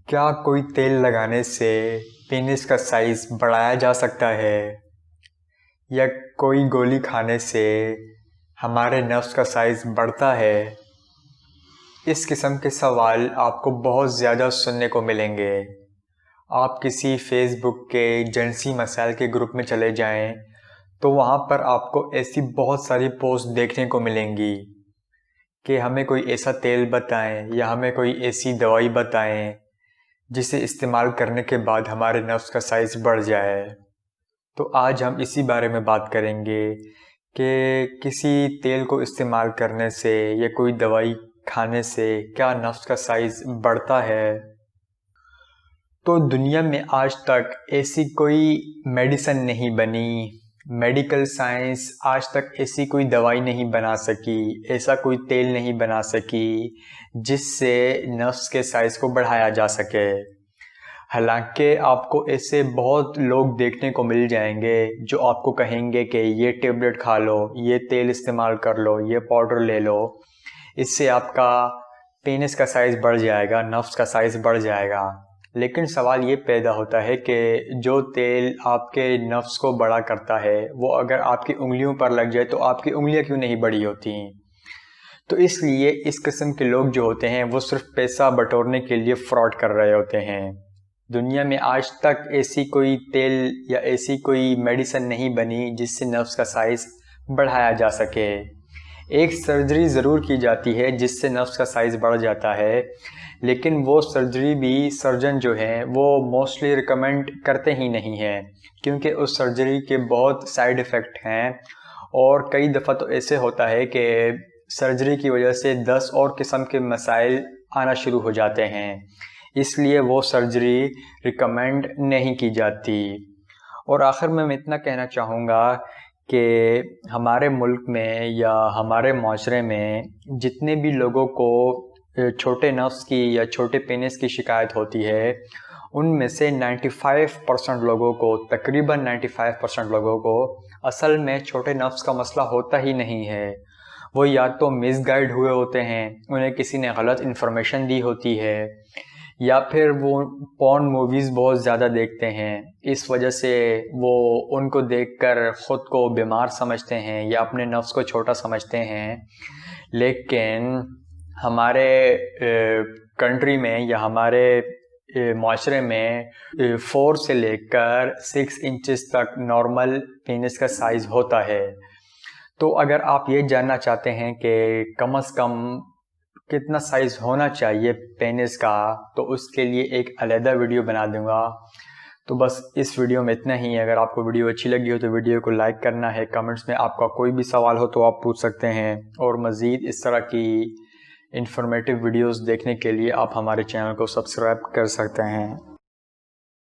کیا کوئی تیل لگانے سے پینس کا سائز بڑھایا جا سکتا ہے؟ یا کوئی گولی کھانے سے ہمارے نفس کا سائز بڑھتا ہے؟ اس قسم کے سوال آپ کو بہت زیادہ سننے کو ملیں گے۔ آپ کسی فیس بک کے جنسی مسائل کے گروپ میں چلے جائیں تو وہاں پر آپ کو ایسی بہت ساری پوسٹ دیکھنے کو ملیں گی کہ ہمیں کوئی ایسا تیل بتائیں یا ہمیں کوئی ایسی دوائی بتائیں جسے استعمال کرنے کے بعد ہمارے نفس کا سائز بڑھ جائے۔ تو آج ہم اسی بارے میں بات کریں گے کہ کسی تیل کو استعمال کرنے سے یا کوئی دوائی کھانے سے کیا نفس کا سائز بڑھتا ہے۔ تو دنیا میں آج تک ایسی کوئی میڈیسن نہیں بنی، میڈیکل سائنس آج تک ایسی کوئی دوائی نہیں بنا سکی، ایسا کوئی تیل نہیں بنا سکی جس سے نفس کے سائز کو بڑھایا جا سکے۔ حالانکہ آپ کو ایسے بہت لوگ دیکھنے کو مل جائیں گے جو آپ کو کہیں گے کہ یہ ٹیبلٹ کھا لو، یہ تیل استعمال کر لو، یہ پاؤڈر لے لو، اس سے آپ کا پینس کا سائز بڑھ جائے گا، نفس کا سائز بڑھ جائے گا۔ لیکن سوال یہ پیدا ہوتا ہے کہ جو تیل آپ کے نفس کو بڑا کرتا ہے وہ اگر آپ کی انگلیوں پر لگ جائے تو آپ کی انگلیاں کیوں نہیں بڑی ہوتی ہیں؟ تو اس لیے اس قسم کے لوگ جو ہوتے ہیں وہ صرف پیسہ بٹورنے کے لیے فراڈ کر رہے ہوتے ہیں۔ دنیا میں آج تک ایسی کوئی تیل یا ایسی کوئی میڈیسن نہیں بنی جس سے نفس کا سائز بڑھایا جا سکے۔ ایک سرجری ضرور کی جاتی ہے جس سے نفس کا سائز بڑھ جاتا ہے، لیکن وہ سرجری بھی سرجن جو ہیں وہ موسٹلی ریکمینڈ کرتے ہی نہیں ہیں، کیونکہ اس سرجری کے بہت سائیڈ ایفیکٹ ہیں، اور کئی دفعہ تو ایسے ہوتا ہے کہ سرجری کی وجہ سے 10 اور قسم کے مسائل آنا شروع ہو جاتے ہیں، اس لیے وہ سرجری ریکمینڈ نہیں کی جاتی۔ اور آخر میں اتنا کہنا چاہوں گا کہ ہمارے ملک میں یا ہمارے معاشرے میں جتنے بھی لوگوں کو چھوٹے نفس کی یا چھوٹے پینس کی شکایت ہوتی ہے، ان میں سے 95% لوگوں کو، تقریباً 95% لوگوں کو اصل میں چھوٹے نفس کا مسئلہ ہوتا ہی نہیں ہے۔ وہ یا تو مس گائیڈ ہوئے ہوتے ہیں، انہیں کسی نے غلط انفارمیشن دی ہوتی ہے، یا پھر وہ پورن موویز بہت زیادہ دیکھتے ہیں، اس وجہ سے وہ ان کو دیکھ کر خود کو بیمار سمجھتے ہیں یا اپنے نفس کو چھوٹا سمجھتے ہیں۔ لیکن ہمارے کنٹری میں یا ہمارے معاشرے میں 4 سے لے کر 6 انچز تک نارمل پینس کا سائز ہوتا ہے۔ تو اگر آپ یہ جاننا چاہتے ہیں کہ کم از کم کتنا سائز ہونا چاہیے پینس کا، تو اس کے لیے ایک علیحدہ ویڈیو بنا دوں گا۔ تو بس اس ویڈیو میں اتنا ہی۔ اگر آپ کو ویڈیو اچھی لگی ہو تو ویڈیو کو لائک کرنا ہے، کمنٹس میں آپ کا کوئی بھی سوال ہو تو آپ پوچھ سکتے ہیں، اور مزید اس طرح کی انفارمیٹیو ویڈیوز دیکھنے کے لیے آپ ہمارے چینل کو سبسکرائب کر سکتے ہیں۔